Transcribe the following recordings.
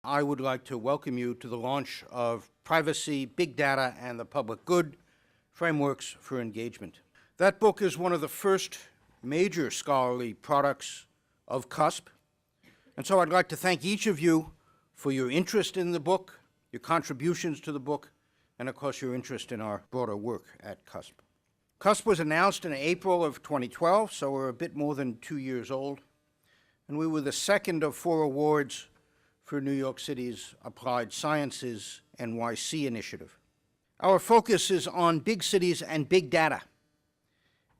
I would like to welcome you to the launch of Privacy, Big Data, and the Public Good, Frameworks for Engagement. That book is one of the first major scholarly products of CUSP, and so I'd like to thank each of you for your interest in the book, your contributions to the book, and of course your interest in our broader work at CUSP. CUSP was announced in April of 2012, so we're a bit more than 2 years old, and we were the second of 4 awards for New York City's Applied Sciences NYC initiative. Our focus is on big cities and big data,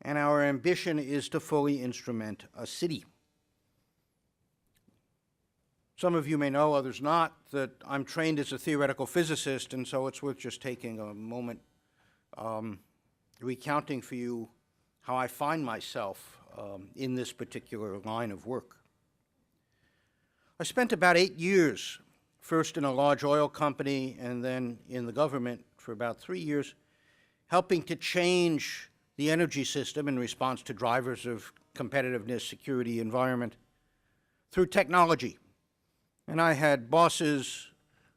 and our ambition is to fully instrument a city. Some of you may know, others not, that I'm trained as a theoretical physicist, and so it's worth just taking a moment recounting for you how I find myself in this particular line of work. I spent about 8 years, first in a large oil company and then in the government for about 3 years, helping to change the energy system in response to drivers of competitiveness, security, environment, through technology. And I had bosses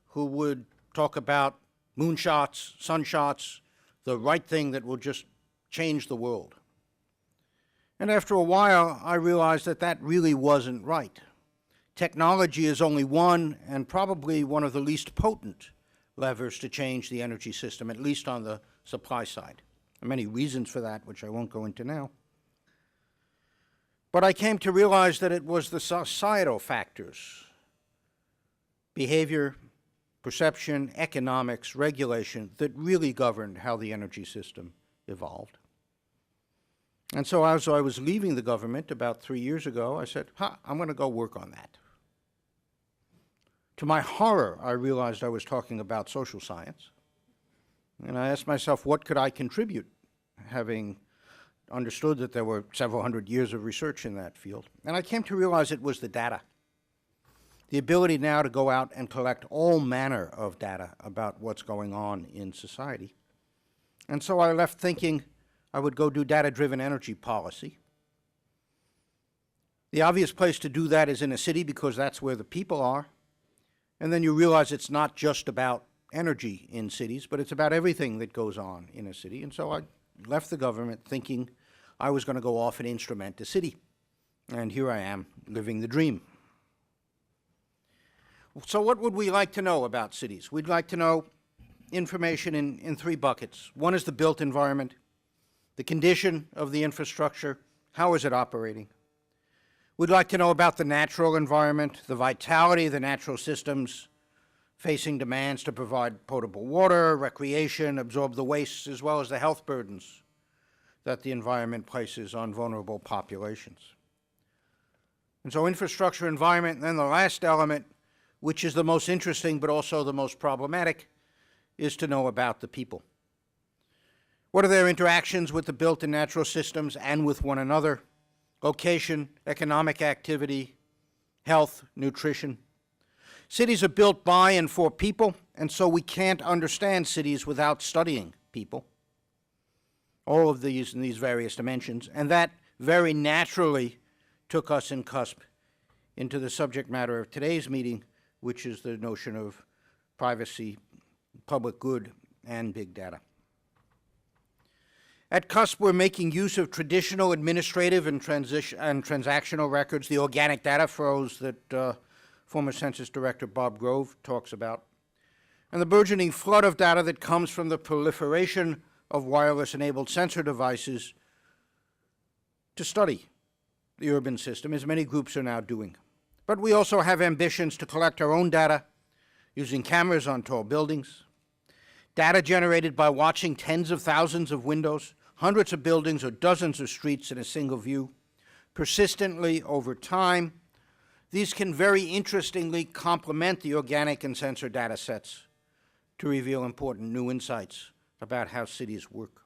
who would talk about moonshots, sunshots, the right thing that will just change the world. And after a while, I realized that that really wasn't right. Technology is only one, and probably one of the least potent levers to change the energy system, at least on the supply side. There are many reasons for that, which I won't go into now. But I came to realize that it was the societal factors, behavior, perception, economics, regulation, that really governed how the energy system evolved. And so as I was leaving the government about 3 years ago, I said, I'm going to go work on that. To my horror, I realized I was talking about social science, and I asked myself, what could I contribute, having understood that there were several hundred years of research in that field. And I came to realize it was the data, the ability now to go out and collect all manner of data about what's going on in society. And so I left thinking I would go do data-driven energy policy. The obvious place to do that is in a city because that's where the people are. And then you realize it's not just about energy in cities, but it's about everything that goes on in a city. And so I left the government thinking I was going to go off and instrument a city. And here I am, living the dream. So what would we like to know about cities? We'd like to know information in 3 buckets. One is the built environment, the condition of the infrastructure, how is it operating? We'd like to know about the natural environment, the vitality of the natural systems facing demands to provide potable water, recreation, absorb the wastes, as well as the health burdens that the environment places on vulnerable populations. And so infrastructure, environment, and then the last element, which is the most interesting but also the most problematic, is to know about the people. What are their interactions with the built and natural systems and with one another? Location, economic activity, health, nutrition. Cities are built by and for people, and so we can't understand cities without studying people. All of these in these various dimensions, and that very naturally took us in CUSP into the subject matter of today's meeting, which is the notion of privacy, public good, and big data. At CUSP, we're making use of traditional administrative and transactional records, the organic data flows that former Census Director Bob Grove talks about, and the burgeoning flood of data that comes from the proliferation of wireless-enabled sensor devices to study the urban system, as many groups are now doing. But we also have ambitions to collect our own data using cameras on tall buildings, data generated by watching tens of thousands of windows, hundreds of buildings, or dozens of streets in a single view, persistently over time. These can very interestingly complement the organic and sensor data sets to reveal important new insights about how cities work.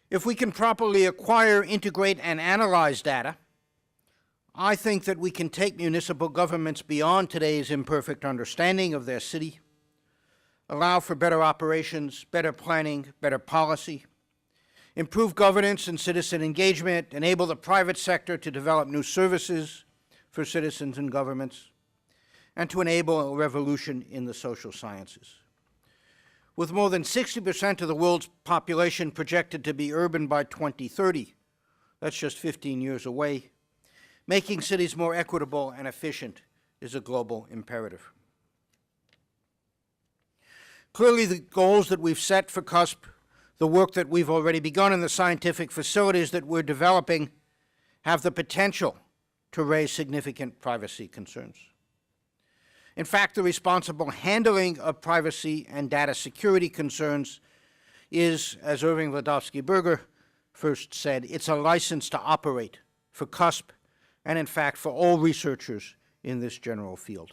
If we can properly acquire, integrate, and analyze data, I think that we can take municipal governments beyond today's imperfect understanding of their city, allow for better operations, better planning, better policy, improve governance and citizen engagement, enable the private sector to develop new services for citizens and governments, and to enable a revolution in the social sciences. With more than 60% of the world's population projected to be urban by 2030, that's just 15 years away, making cities more equitable and efficient is a global imperative. Clearly, the goals that we've set for CUSP, the work that we've already begun in the scientific facilities that we're developing, have the potential to raise significant privacy concerns. In fact, the responsible handling of privacy and data security concerns is, as Irving Ladovsky-Berger first said, it's a license to operate for CUSP and, in fact, for all researchers in this general field.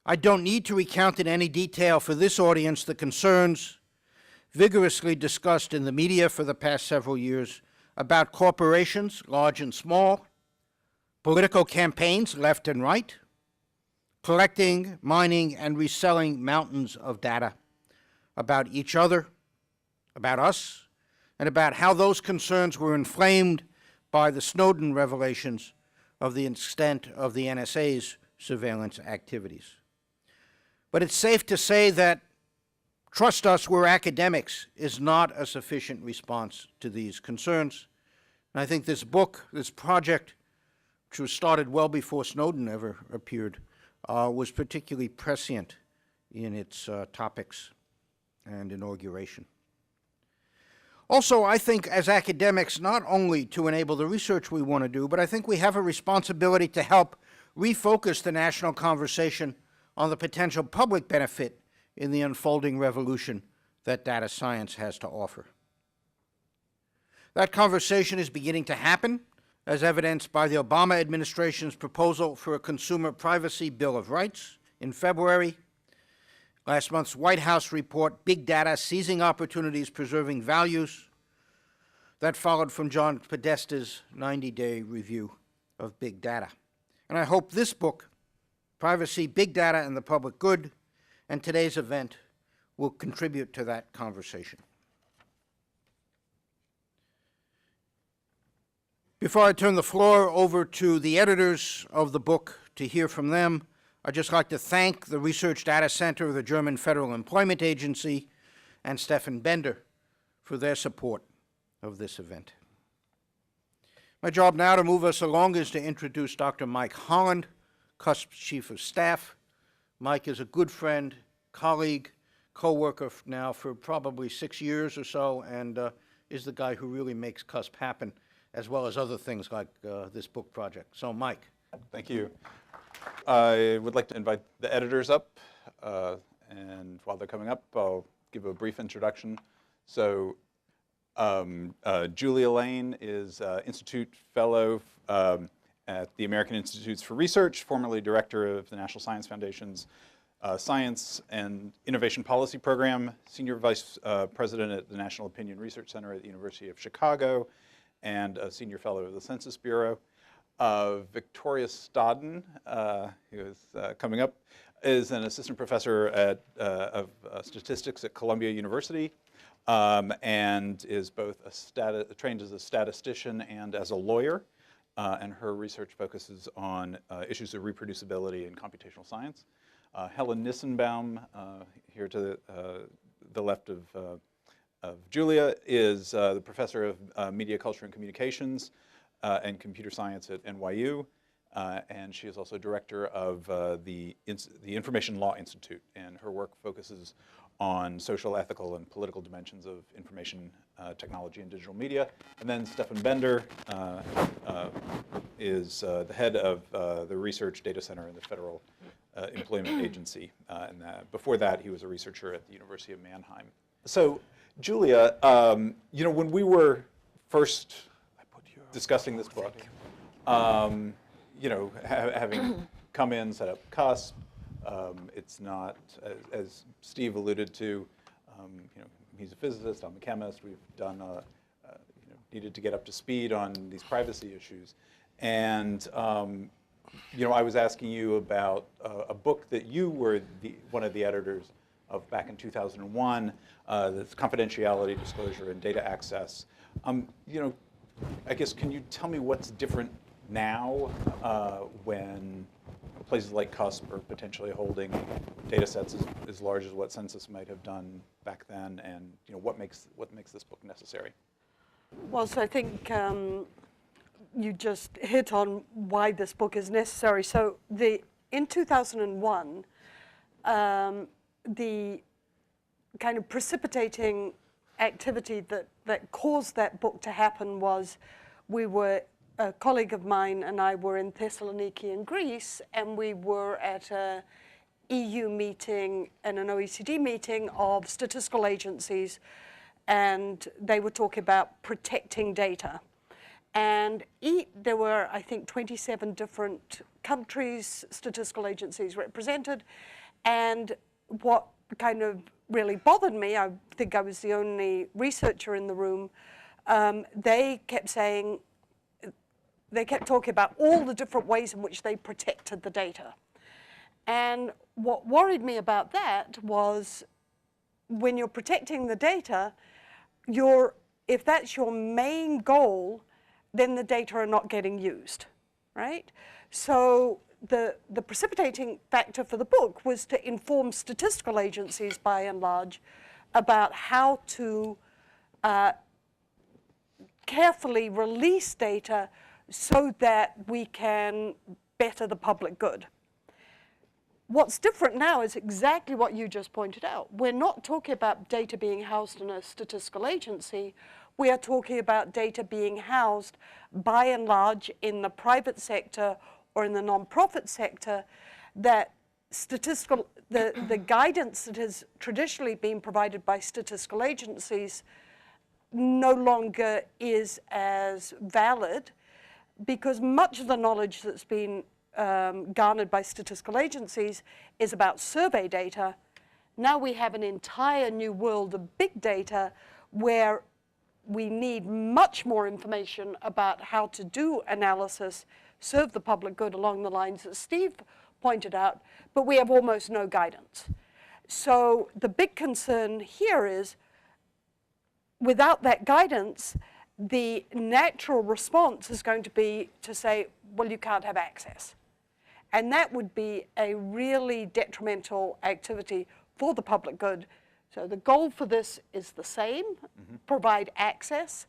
I don't need to recount in any detail for this audience the concerns vigorously discussed in the media for the past several years about corporations, large and small, political campaigns, left and right, collecting, mining, and reselling mountains of data about each other, about us, and about how those concerns were inflamed by the Snowden revelations of the extent of the NSA's surveillance activities. But it's safe to say that trust us, we're academics is not a sufficient response to these concerns. And I think this book, this project, which was started well before Snowden ever appeared, was particularly prescient in its topics and inauguration. Also, I think as academics, not only to enable the research we want to do, but I think we have a responsibility to help refocus the national conversation on the potential public benefit in the unfolding revolution that data science has to offer. That conversation is beginning to happen, as evidenced by the Obama administration's proposal for a Consumer Privacy Bill of Rights in February, last month's White House report, Big Data, Seizing Opportunities, Preserving Values, that followed from John Podesta's 90-day review of big data. And I hope this book, Privacy, Big Data, and the Public Good, and today's event will contribute to that conversation. Before I turn the floor over to the editors of the book to hear from them, I'd just like to thank the Research Data Center of the German Federal Employment Agency and Stefan Bender for their support of this event. My job now to move us along is to introduce Dr. Mike Holland, CUSP's Chief of Staff. Mike is a good friend, colleague, co-worker now for probably 6 years or so, and is the guy who really makes CUSP happen, as well as other things like this book project. So, Mike. Thank you. I would like to invite the editors up, and while they're coming up, I'll give a brief introduction. So, Julia Lane is Institute Fellow at the American Institutes for Research, formerly Director of the National Science Foundation's Science and Innovation Policy Program, Senior Vice President at the National Opinion Research Center at the University of Chicago, and a Senior Fellow of the Census Bureau. Victoria Stodden, who is coming up, is an Assistant Professor of Statistics at Columbia University, and is both trained as a statistician and as a lawyer. And her research focuses on issues of reproducibility in computational science. Helen Nissenbaum, here to the left of Julia, is the Professor of Media Culture and Communications and Computer Science at NYU. And she is also Director of the Information Law Institute. And her work focuses on social, ethical, and political dimensions of information technology and digital media. And then Stefan Bender is the head of the Research Data Center in the Federal Employment Agency. And before that, he was a researcher at the University of Mannheim. So, Julia, you know, when we were first discussing this book, you know, having come in, set up CUSP, it's not, as Steve alluded to, you know, he's a physicist, I'm a chemist, we've done, you know, needed to get up to speed on these privacy issues. And, you know, I was asking you about a book that you were one of the editors of back in 2001, that's confidentiality, disclosure, and data access. You know, I guess, can you tell me what's different now when places like CUSP are potentially holding data sets as large as what Census might have done back then, and what makes this book necessary? Well, so I think you just hit on why this book is necessary. So in 2001, the kind of precipitating activity that caused that book to happen was a colleague of mine and I were in Thessaloniki in Greece, and we were at a EU meeting and an OECD meeting of statistical agencies, and they were talking about protecting data. And there were, I think, 27 different countries, statistical agencies represented, and what kind of really bothered me, I think I was the only researcher in the room, they kept talking about all the different ways in which they protected the data. And what worried me about that was when you're protecting the data, if that's your main goal, then the data are not getting used, right? So the precipitating factor for the book was to inform statistical agencies, by and large, about how to carefully release data so that we can better the public good. What's different now is exactly what you just pointed out. We're not talking about data being housed in a statistical agency. We are talking about data being housed, by and large, in the private sector or in the nonprofit sector, that the guidance that has traditionally been provided by statistical agencies no longer is as valid, because much of the knowledge that's been garnered by statistical agencies is about survey data. Now we have an entire new world of big data where we need much more information about how to do analysis, serve the public good along the lines that Steve pointed out, but we have almost no guidance. So the big concern here is, without that guidance, the natural response is going to be to say, well, you can't have access. And that would be a really detrimental activity for the public good. So the goal for this is the same, provide access,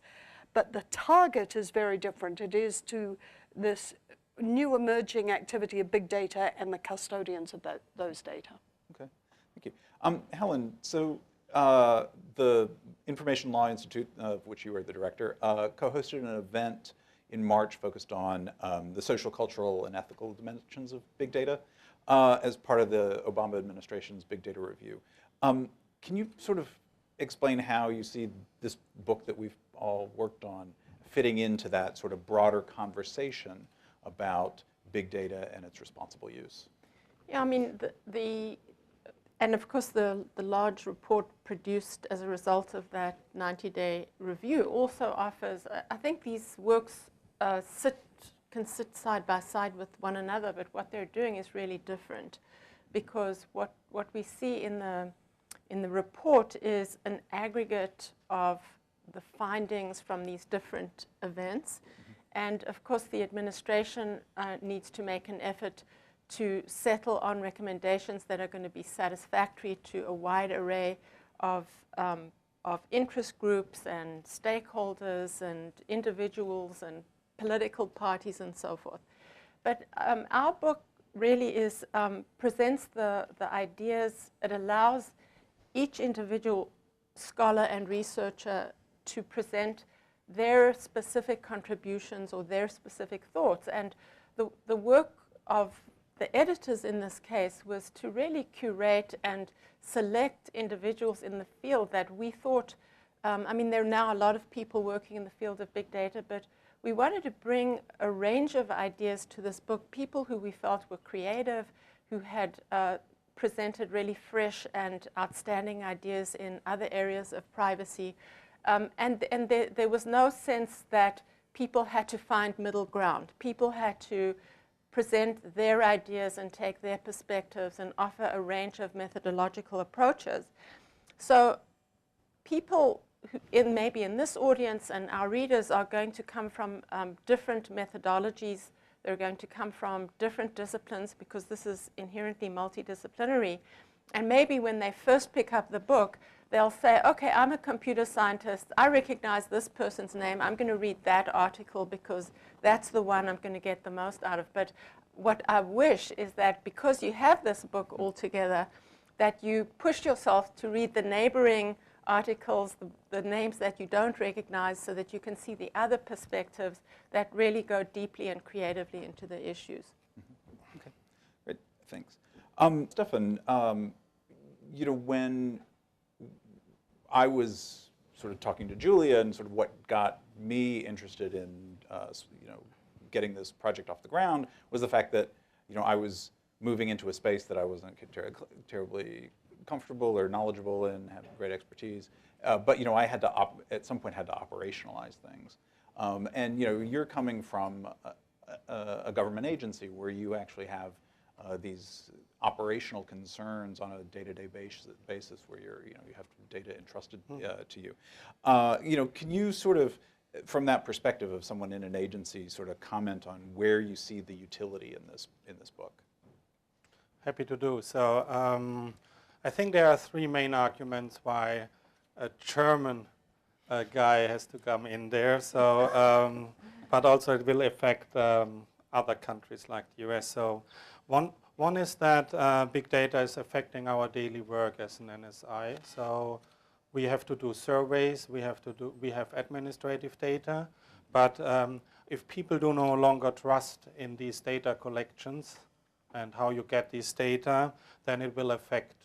but the target is very different. It is to this new emerging activity of big data and the custodians of those data. Okay, thank you. Helen, so the Information Law Institute, of which you were the director, co-hosted an event in March focused on the social, cultural, and ethical dimensions of big data as part of the Obama administration's Big Data Review. Can you sort of explain how you see this book that we've all worked on fitting into that sort of broader conversation about big data and its responsible use? Yeah, I mean, and of course the large report produced as a result of that 90-day review also offers, I think these works can sit side by side with one another, but what they're doing is really different, because what we see in the report is an aggregate of the findings from these different events. And of course the administration needs to make an effort to settle on recommendations that are going to be satisfactory to a wide array of interest groups and stakeholders and individuals and political parties and so forth. But our book really presents the ideas. It allows each individual scholar and researcher to present their specific contributions or their specific thoughts. And the work of the editors in this case was to really curate and select individuals in the field that we thought, I mean, there are now a lot of people working in the field of big data, but we wanted to bring a range of ideas to this book, people who we felt were creative, who had presented really fresh and outstanding ideas in other areas of privacy. And there was no sense that people had to find middle ground. People had to present their ideas and take their perspectives and offer a range of methodological approaches. So people maybe in this audience and our readers are going to come from different methodologies They're going to come from different disciplines because this is inherently multidisciplinary. And maybe when they first pick up the book, they'll say, okay, I'm a computer scientist. I recognize this person's name. I'm going to read that article because that's the one I'm going to get the most out of. But what I wish is that because you have this book all together, that you push yourself to read the neighboring articles, the names that you don't recognize, so that you can see the other perspectives that really go deeply and creatively into the issues. Okay, great, thanks. Stefan, you know, when I was sort of talking to Julia and sort of what got me interested in, you know, getting this project off the ground was the fact that, you know, I was moving into a space that I wasn't terribly comfortable or knowledgeable in, have great expertise. But, you know, I had to, at some point, had to operationalize things. And, you know, you're coming from a government agency where you actually have these operational concerns on a day-to-day basis where you have data entrusted to you. You know, can you sort of, from that perspective of someone in an agency, sort of comment on where you see the utility in this book? Happy to do. So I think there are three main arguments why a German guy has to come in there. So, but also it will affect other countries like the US. So one is that big data is affecting our daily work as an NSI. So we have to do surveys, we have administrative data, but if people do no longer trust in these data collections and how you get these data, then it will affect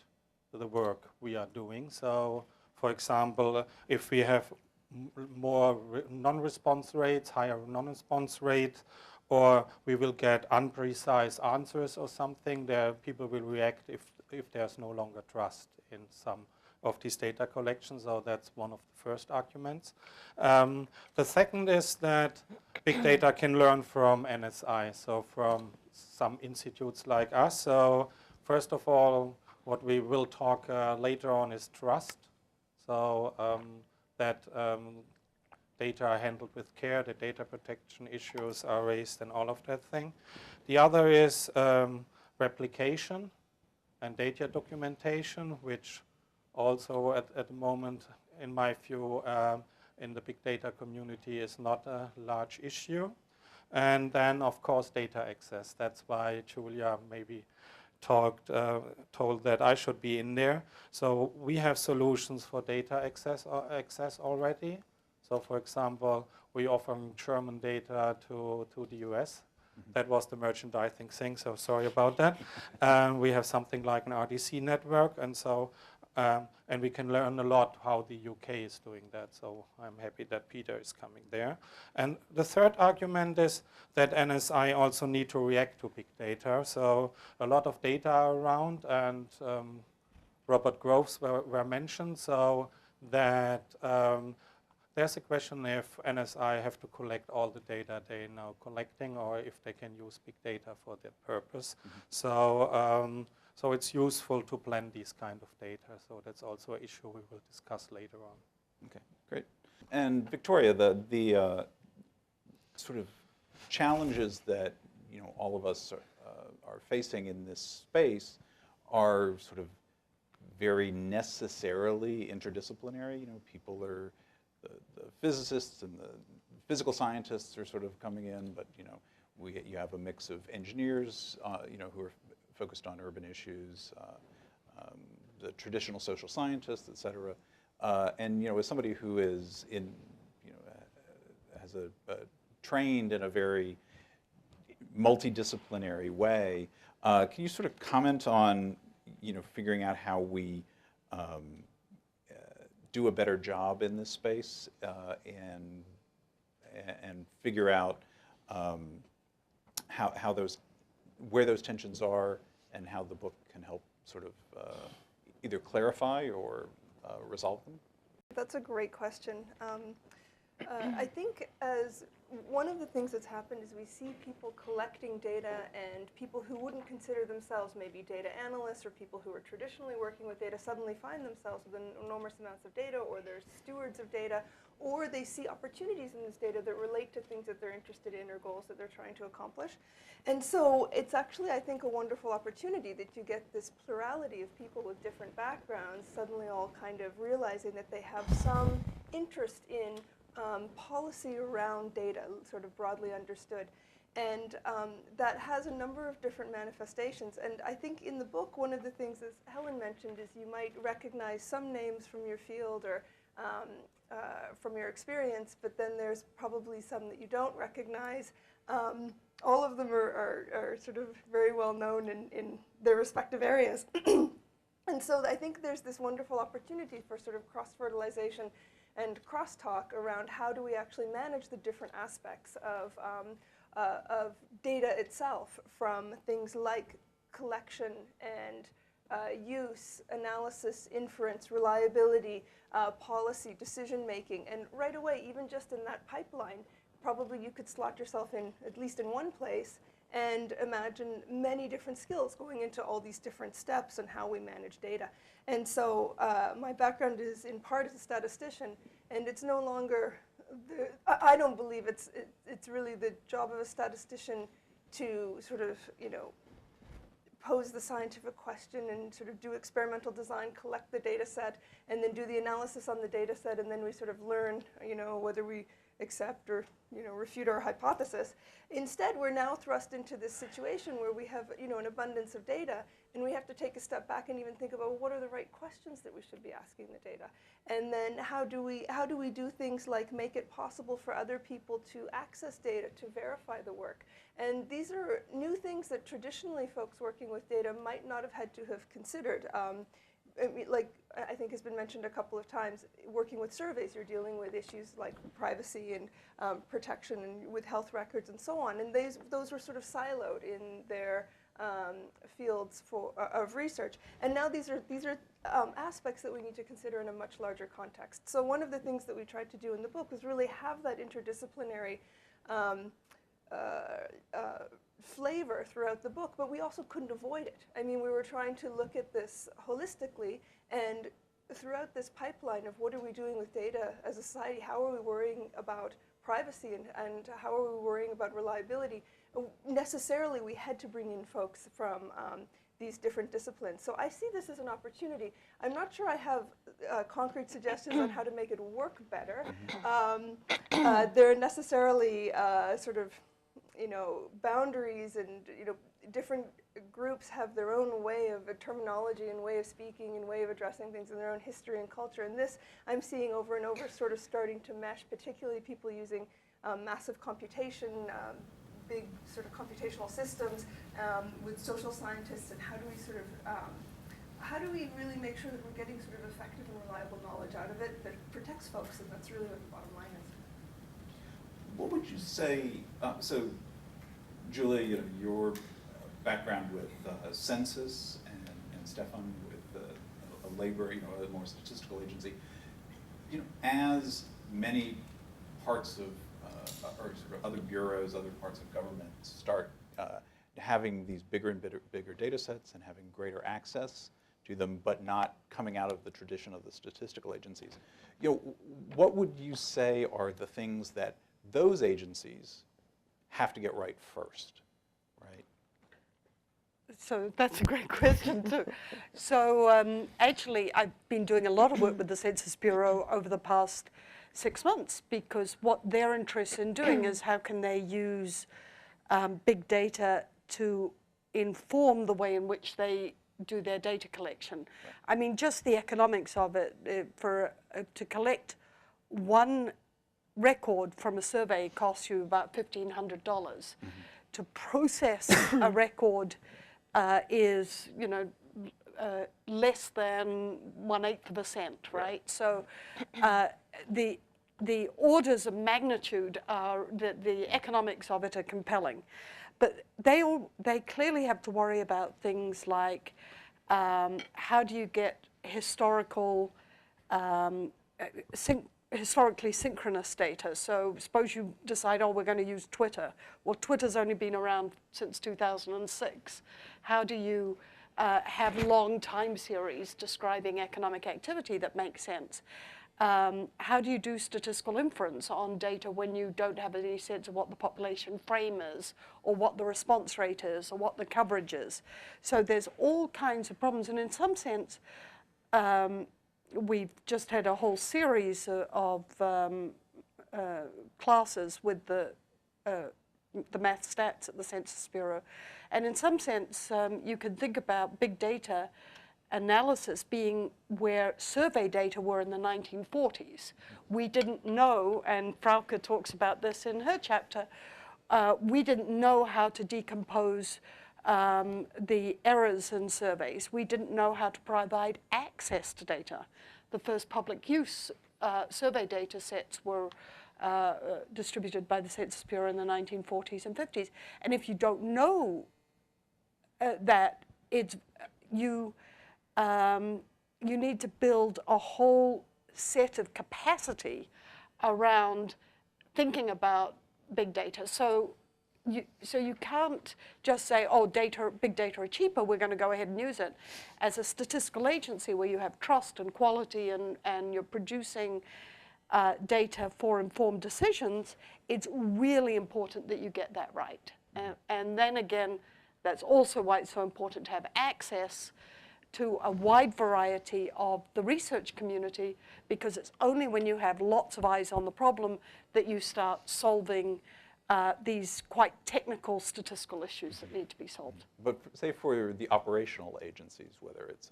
the work we are doing. So, for example, if we have more non-response rates, higher non-response rates, or we will get unprecise answers or something, there people will react if there's no longer trust in some of these data collections. So that's one of the first arguments. The second is that big data can learn from NSI, so from some institutes like us. So first of all, what we will talk later on is trust. So that data are handled with care, the data protection issues are raised and all of that thing. The other is replication and data documentation, which also at the moment, in my view, in the big data community is not a large issue. And then, of course, data access. That's why Julia maybe told that I should be in there. So we have solutions for data access already. So, for example, we offer German data to the US. That was the merchandising thing, so sorry about that. We have something like an RDC network, and so and we can learn a lot how the UK is doing that. So I'm happy that Peter is coming there. And the third argument is that NSI also need to react to big data. So a lot of data are around, and Robert Groves were mentioned. So that there's a question if NSI have to collect all the data they're now collecting, or if they can use big data for that purpose. So it's useful to blend these kind of data. So that's also an issue we will discuss later on. Okay, great. And Victoria, the sort of challenges that all of us are facing in this space are sort of very necessarily interdisciplinary. people are the physicists and the physical scientists are sort of coming in, but you have a mix of engineers, who are focused on urban issues, the traditional social scientists, et cetera. And as somebody who is has trained in a very multidisciplinary way, can you sort of comment on figuring out how we do a better job in this space and figure out where those tensions are and how the book can help sort of either clarify or resolve them? That's a great question. I think as one of the things that's happened is we see people collecting data, and people who wouldn't consider themselves maybe data analysts or people who are traditionally working with data suddenly find themselves with enormous amounts of data, or they're stewards of data, or they see opportunities in this data that relate to things that they're interested in or goals that they're trying to accomplish. And so it's actually, I think, a wonderful opportunity that you get this plurality of people with different backgrounds suddenly all kind of realizing that they have some interest in policy around data, sort of broadly understood. And that has a number of different manifestations. And I think in the book, one of the things, as Helen mentioned, is you might recognize some names from your field or from your experience, but then there's probably some that you don't recognize. All of them are sort of very well known in their respective areas. And so I think there's this wonderful opportunity for sort of cross-fertilization and crosstalk around how do we actually manage the different aspects of data itself, from things like collection and use, analysis, inference, reliability, policy, decision making. And right away, even just in that pipeline, probably you could slot yourself in, at least in one place, and imagine many different skills going into all these different steps and how we manage data. And so my background is in part as a statistician, and it's no longer, I don't believe it's really the job of a statistician to sort of, pose the scientific question and sort of do experimental design, collect the data set, and then do the analysis on the data set, and then we sort of learn, whether we accept or, refute our hypothesis. Instead, we're now thrust into this situation where we have, an abundance of data, and we have to take a step back and even think about, well, what are the right questions that we should be asking the data? And then how do we do things like make it possible for other people to access data, to verify the work? And these are new things that traditionally folks working with data might not have had to have considered. Like I think has been mentioned a couple of times, working with surveys, you're dealing with issues like privacy and protection and with health records and so on. And those were sort of siloed in their fields of research. And now these are aspects that we need to consider in a much larger context. So one of the things that we tried to do in the book was really have that interdisciplinary flavor throughout the book, but we also couldn't avoid it. I mean, we were trying to look at this holistically, and throughout this pipeline of what are we doing with data as a society, how are we worrying about privacy, and how are we worrying about reliability, necessarily we had to bring in folks from these different disciplines. So I see this as an opportunity. I'm not sure I have concrete suggestions on how to make it work better. There are necessarily sort of boundaries, and different groups have their own way of terminology and way of speaking and way of addressing things in their own history and culture. And this I'm seeing over and over sort of starting to mesh, particularly people using massive computation, big sort of computational systems with social scientists, and how do we really make sure that we're getting sort of effective and reliable knowledge out of it that protects folks, and that's really what the bottom line is. What would you say, so Julie, your background with census, and Stefan with a labor, a more statistical agency, as many parts of, or sort of other bureaus, other parts of government start having these bigger and bigger data sets and having greater access to them, but not coming out of the tradition of the statistical agencies. What would you say are the things that those agencies have to get right first, right? So that's a great question too. So actually, I've been doing a lot of work with the Census Bureau over the past 6 months, because what they're interested in doing is how can they use big data to inform the way in which they do their data collection. Right. I mean, just the economics of it, to collect one record from a survey costs you about $1,500. Mm-hmm. To process a record is, less than 1/8%, right? So the orders of magnitude are the economics of it are compelling, but they clearly have to worry about things like how do you get historical historically synchronous data. So suppose you decide, oh, we're going to use Twitter. Well, Twitter's only been around since 2006. How do you have long time series describing economic activity that makes sense? How do you do statistical inference on data when you don't have any sense of what the population frame is, or what the response rate is, or what the coverage is? So there's all kinds of problems, and in some sense, we've just had a whole series of classes with the math stats at the Census Bureau, and in some sense, you can think about big data analysis being where survey data were in the 1940s. We didn't know, and Frauke talks about this in her chapter, we didn't know how to decompose the errors in surveys. We didn't know how to provide access to data. The first public use survey data sets were distributed by the Census Bureau in the 1940s and 50s. And if you don't know that, you need to build a whole set of capacity around thinking about big data. So you can't just say, oh, big data are cheaper, we're going to go ahead and use it. As a statistical agency where you have trust and quality and you're producing data for informed decisions, it's really important that you get that right. And then again, that's also why it's so important to have access to a wide variety of the research community, because it's only when you have lots of eyes on the problem that you start solving these quite technical statistical issues that need to be solved. But say for the operational agencies, whether it's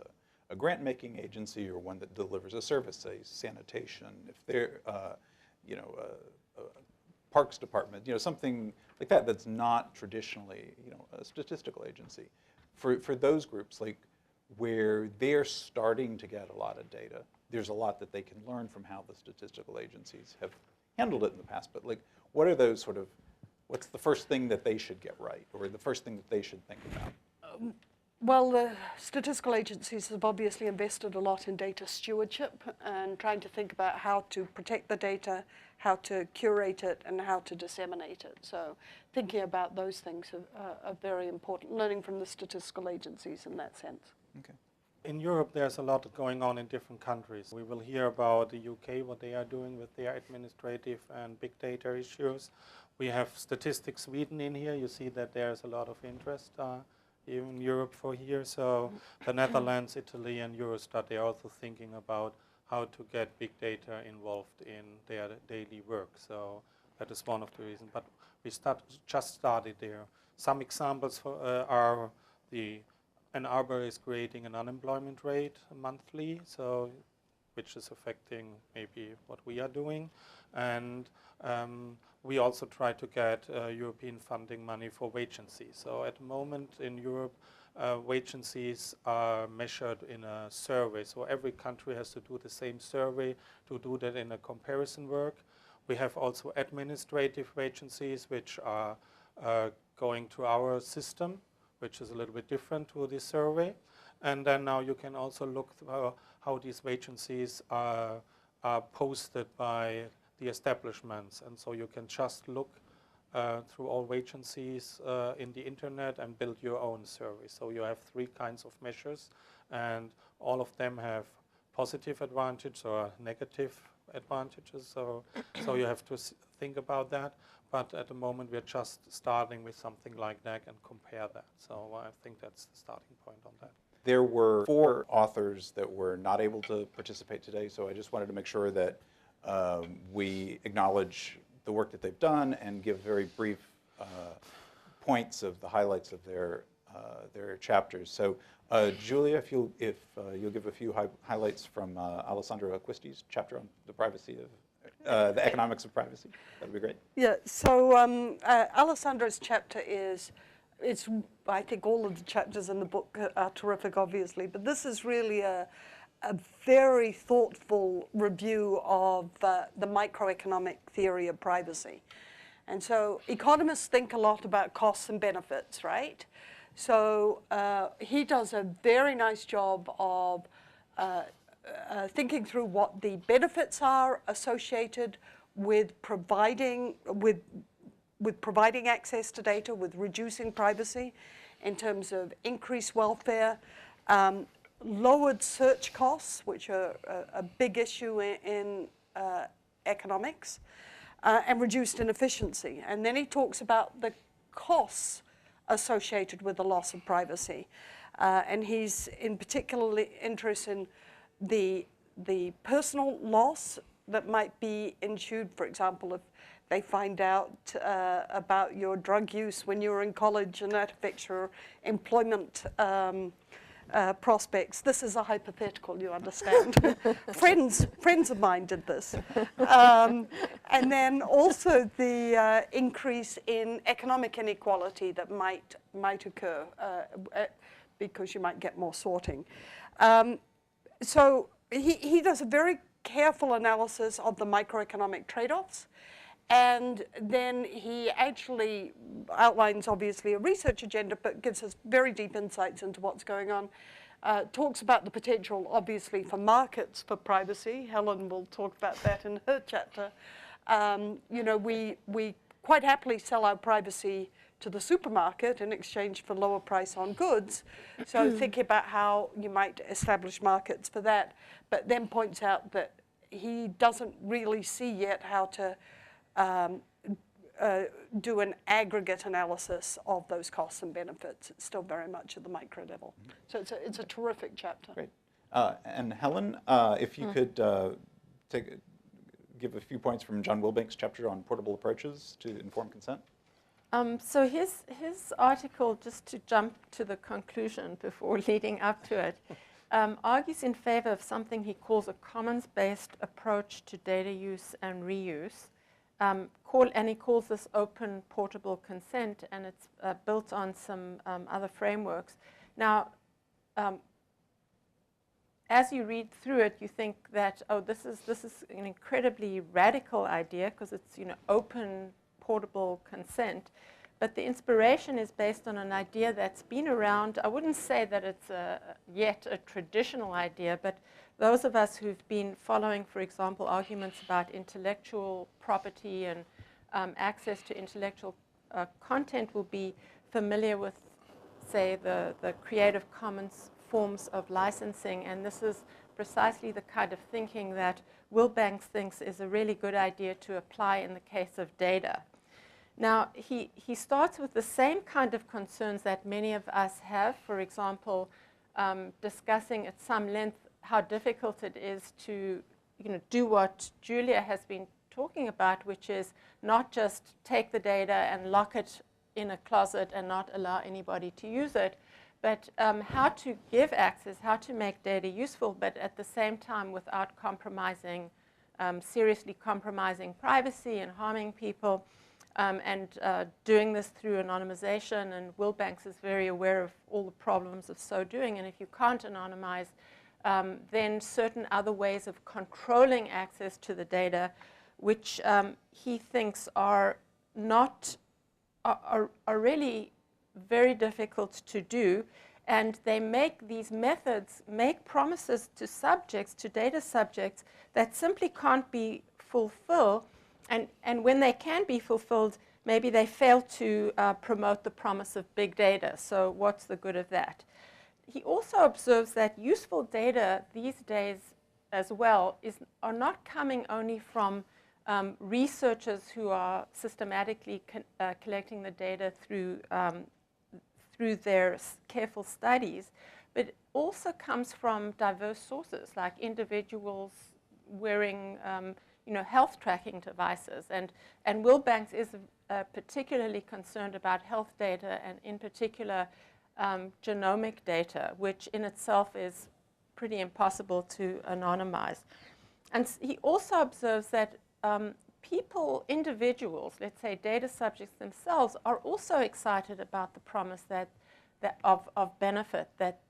a grant-making agency or one that delivers a service, say sanitation, if they're, you know, a parks department, you know, something like that that's not traditionally, you know, a statistical agency. For those groups, like, where they're starting to get a lot of data, there's a lot that they can learn from how the statistical agencies have handled it in the past. But like, what are those sort of, what's the first thing that they should get right, or the first thing that they should think about? Well, the statistical agencies have obviously invested a lot in data stewardship and trying to think about how to protect the data, how to curate it, and how to disseminate it. So thinking about those things are very important, learning from the statistical agencies in that sense. Okay. In Europe, there's a lot going on in different countries. We will hear about the UK, what they are doing with their administrative and big data issues. We have Statistics Sweden in here. You see that there's a lot of interest in Europe for here. So the Netherlands, Italy, and Eurostat, they're also thinking about how to get big data involved in their daily work. So that is one of the reasons. But we just started there. Some examples are Ann Arbor is creating an unemployment rate monthly, so which is affecting maybe what we are doing. And we also try to get European funding money for vacancies. So at the moment in Europe, vacancies are measured in a survey. So every country has to do the same survey to do that in a comparison work. We have also administrative vacancies, which are going to our system, which is a little bit different to this survey. And then now you can also look how these vacancies are posted by the establishments. And so you can just look through all vacancies in the internet and build your own survey. So you have 3 kinds of measures, and all of them have positive advantage or negative advantages. So you have to think about that. But at the moment, we're just starting with something like that and compare that. So I think that's the starting point on that. There were 4 authors that were not able to participate today, so I just wanted to make sure that we acknowledge the work that they've done and give very brief points of the highlights of their chapters. So Julia, if you'll give a few highlights from Alessandro Acquisti's chapter on the privacy of the economics of privacy, that'd be great. Yeah, so Alessandro's chapter I think all of the chapters in the book are terrific, obviously, but this is really a very thoughtful review of the microeconomic theory of privacy. And so economists think a lot about costs and benefits, right? So he does a very nice job of thinking through what the benefits are associated with providing access to data, with reducing privacy in terms of increased welfare, lowered search costs, which are a big issue in economics, and reduced inefficiency. And then he talks about the costs associated with the loss of privacy. And he's in particularly interested in the personal loss that might be ensued, for example, if they find out about your drug use when you were in college and that affects your employment prospects. This is a hypothetical, you understand. friends of mine did this. And then also the increase in economic inequality that might occur because you might get more sorting. So he does a very careful analysis of the microeconomic trade-offs. And then he actually outlines, obviously, a research agenda, but gives us very deep insights into what's going on. Talks about the potential, obviously, for markets for privacy. Helen will talk about that in her chapter. You know, we quite happily sell our privacy to the supermarket in exchange for lower price on goods. So thinking about how you might establish markets for that, but then points out that he doesn't really see yet how to do an aggregate analysis of those costs and benefits. It's still very much at the micro level. So it's a terrific chapter. Great. And Helen, if you could give a few points from John Wilbank's chapter on portable approaches to informed consent. So his article, just to jump to the conclusion before leading up to it, argues in favor of something he calls a commons-based approach to data use and reuse. And he calls this open portable consent, and it's built on some other frameworks. Now, as you read through it, you think that, oh, this is an incredibly radical idea because it's, you know, open portable consent. But the inspiration is based on an idea that's been around. I wouldn't say that it's yet a traditional idea, but those of us who've been following, for example, arguments about intellectual property and access to intellectual content will be familiar with, say, the Creative Commons forms of licensing. And this is precisely the kind of thinking that Wilbanks thinks is a really good idea to apply in the case of data. Now, he starts with the same kind of concerns that many of us have, for example, discussing at some length how difficult it is to, you know, do what Julia has been talking about, which is not just take the data and lock it in a closet and not allow anybody to use it, but how to give access, how to make data useful, but at the same time without compromising, seriously compromising privacy and harming people. And doing this through anonymization, and Wilbanks is very aware of all the problems of so doing. And if you can't anonymize, then certain other ways of controlling access to the data, which he thinks are really very difficult to do. And they make these methods make promises to subjects, to data subjects, that simply can't be fulfilled. And when they can be fulfilled, maybe they fail to promote the promise of big data. So what's the good of that? He also observes that useful data these days as well are not coming only from researchers who are systematically collecting the data through their careful studies, but also comes from diverse sources, like individuals wearing health tracking devices. And Wilbanks is particularly concerned about health data, and in particular genomic data, which in itself is pretty impossible to anonymize. And he also observes that individuals, let's say data subjects themselves, are also excited about the promise of benefit, that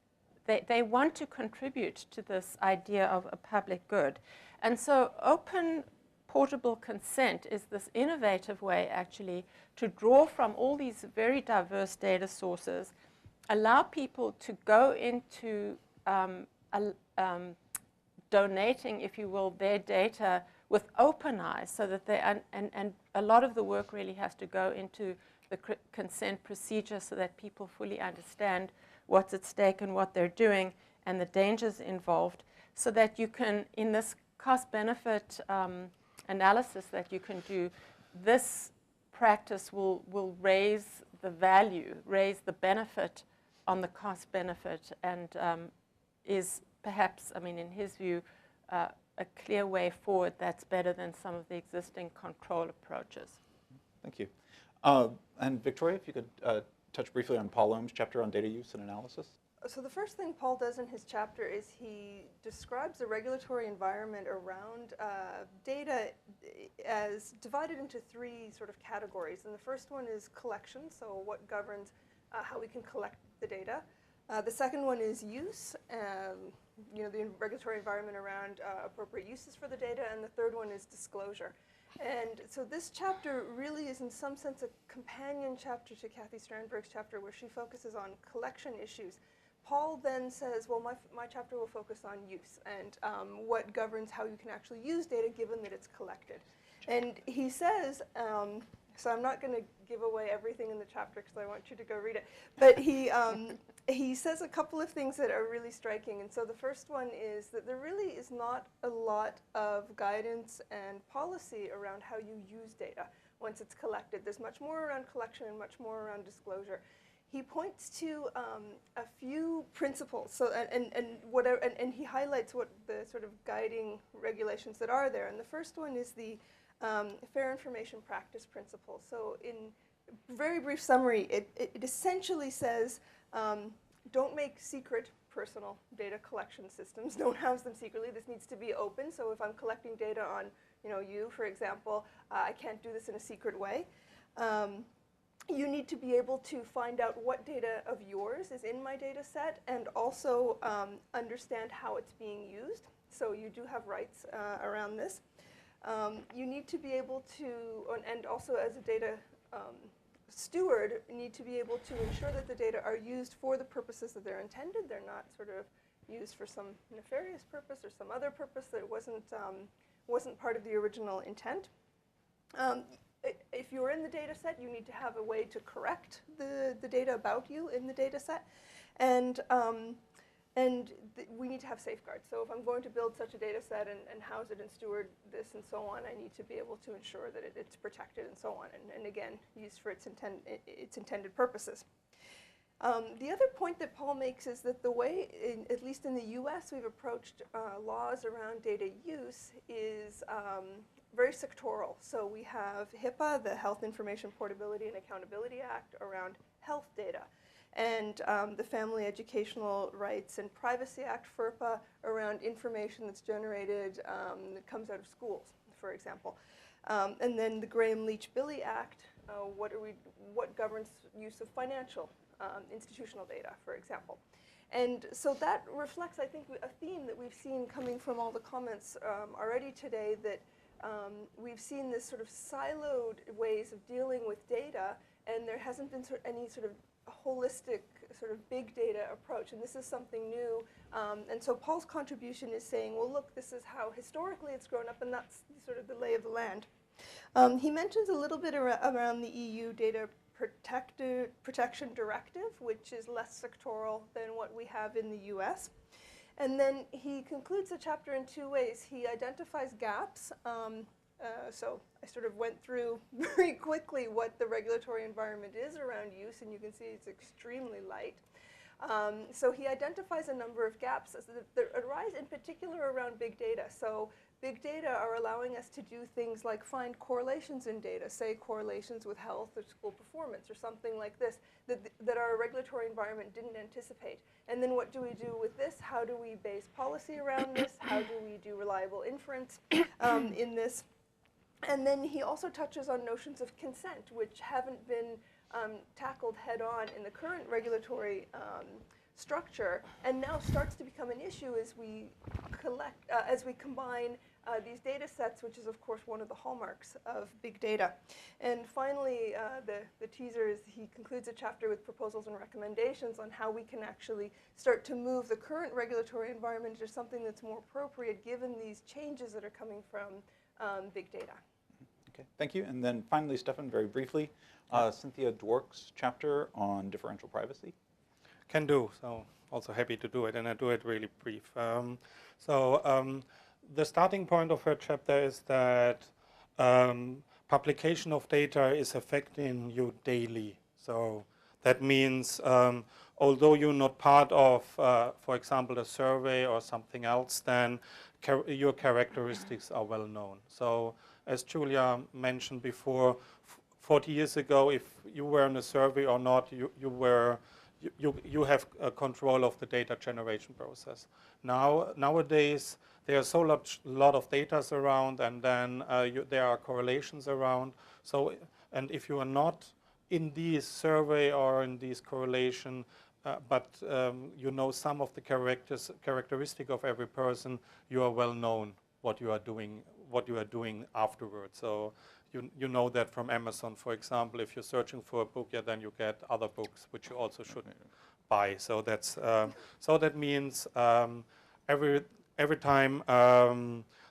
they want to contribute to this idea of a public good. And so open portable consent is this innovative way, actually, to draw from all these very diverse data sources, allow people to go into donating, if you will, their data with open eyes, so that they, and a lot of the work really has to go into the consent procedure so that people fully understand what's at stake and what they're doing and the dangers involved, so that you can, in this cost-benefit analysis that you can do, this practice will raise the value, raise the benefit on the cost-benefit, and is perhaps, I mean, in his view, a clear way forward that's better than some of the existing control approaches. Thank you. And Victoria, if you could touch briefly on Paul Ohm's chapter on data use and analysis. So the first thing Paul does in his chapter is he describes the regulatory environment around data as divided into three sort of categories. And the first one is collection, so what governs how we can collect the data. The second one is use, the regulatory environment around appropriate uses for the data. And the third one is disclosure. And so this chapter really is in some sense a companion chapter to Kathy Strandberg's chapter, where she focuses on collection issues. Paul then says, well, my chapter will focus on use and what governs how you can actually use data given that it's collected. And he says, so I'm not going to give away everything in the chapter because I want you to go read it, but he says a couple of things that are really striking. And so the first one is that there really is not a lot of guidance and policy around how you use data once it's collected. There's much more around collection and much more around disclosure. He points to a few principles, so and he highlights what the sort of guiding regulations that are there. And the first one is the fair information practice principle. So, in very brief summary, it essentially says, don't make secret personal data collection systems. Don't house them secretly. This needs to be open. So, if I'm collecting data on, you, for example, I can't do this in a secret way. You need to be able to find out what data of yours is in my data set and also understand how it's being used. So you do have rights around this. You need to be able to, and also as a data steward, you need to be able to ensure that the data are used for the purposes that they're intended. They're not sort of used for some nefarious purpose or some other purpose that wasn't part of the original intent. If you're in the data set, you need to have a way to correct the data about you in the data set. And we need to have safeguards. So if I'm going to build such a data set and house it and steward this and so on, I need to be able to ensure that it's protected and so on, and again, used for its intended purposes. The other point that Paul makes is that the way, at least in the US, we've approached laws around data use is very sectoral. So we have HIPAA, the Health Information Portability and Accountability Act, around health data, and the Family Educational Rights and Privacy Act, FERPA, around information that's generated that comes out of schools, for example. And then the Graham-Leach-Billy Act, what governs use of financial institutional data, for example. And so that reflects, I think, a theme that we've seen coming from all the comments already today, that we've seen this sort of siloed ways of dealing with data, and there hasn't been any sort of holistic sort of big data approach, and this is something new. And so Paul's contribution is saying, well, look, this is how historically it's grown up, and that's sort of the lay of the land. He mentions a little bit around the EU Data Protection Directive, which is less sectoral than what we have in the US. And then he concludes the chapter in two ways. He identifies gaps. So I sort of went through very quickly what the regulatory environment is around use, and you can see it's extremely light. So he identifies a number of gaps that arise in particular around big data. So big data are allowing us to do things like find correlations in data, say correlations with health or school performance or something like this, that our regulatory environment didn't anticipate. And then what do we do with this? How do we base policy around this? How do we do reliable inference in this? And then he also touches on notions of consent, which haven't been tackled head on in the current regulatory structure, and now starts to become an issue as we combine these data sets, which is of course one of the hallmarks of big data. And finally, the teaser is he concludes a chapter with proposals and recommendations on how we can actually start to move the current regulatory environment into something that's more appropriate given these changes that are coming from big data. Okay, thank you. And then finally, Stefan, very briefly, Cynthia Dwork's chapter on differential privacy. Can do. So also happy to do it, and I do it really brief. The starting point of her chapter is that publication of data is affecting you daily. So that means although you're not part of, for example, a survey or something else, then your characteristics are well known. So as Julia mentioned before, 40 years ago, if you were in a survey or not, you have control of the data generation process. Nowadays, there are so lot of data around, and then there are correlations around. So, and if you are not in these survey or in these correlation, but you know some of the characteristic of every person, you are well known what you are doing afterwards. So you know that from Amazon, for example, if you're searching for a book, yeah, then you get other books which you also should buy. So that's so that means every time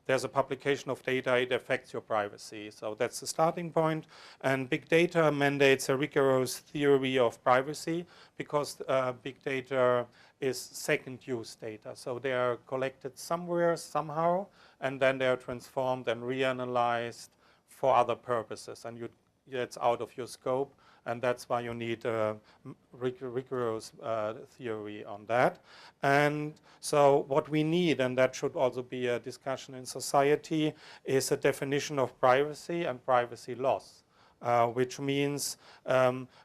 there's a publication of data, it affects your privacy. So that's the starting point. And big data mandates a rigorous theory of privacy because big data is second-use data. So they are collected somewhere, somehow, and then they are transformed and reanalyzed for other purposes. And it's out of your scope. And that's why you need a rigorous theory on that. And so what we need, and that should also be a discussion in society, is a definition of privacy and privacy loss, which means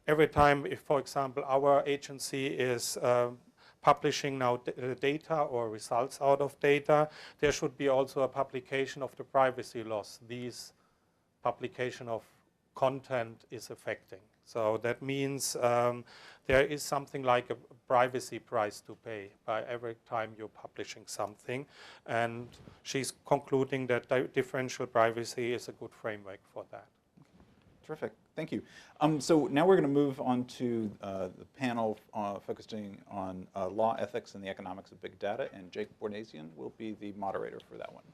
every time, if, for example, our agency is publishing now data or results out of data, there should be also a publication of the privacy loss these publication of content is affecting. So that means there is something like a privacy price to pay by every time you're publishing something. And she's concluding that differential privacy is a good framework for that. Terrific, thank you. So now we're going to move on to the panel focusing on law, ethics, and the economics of big data, and Jake Bornasian will be the moderator for that one.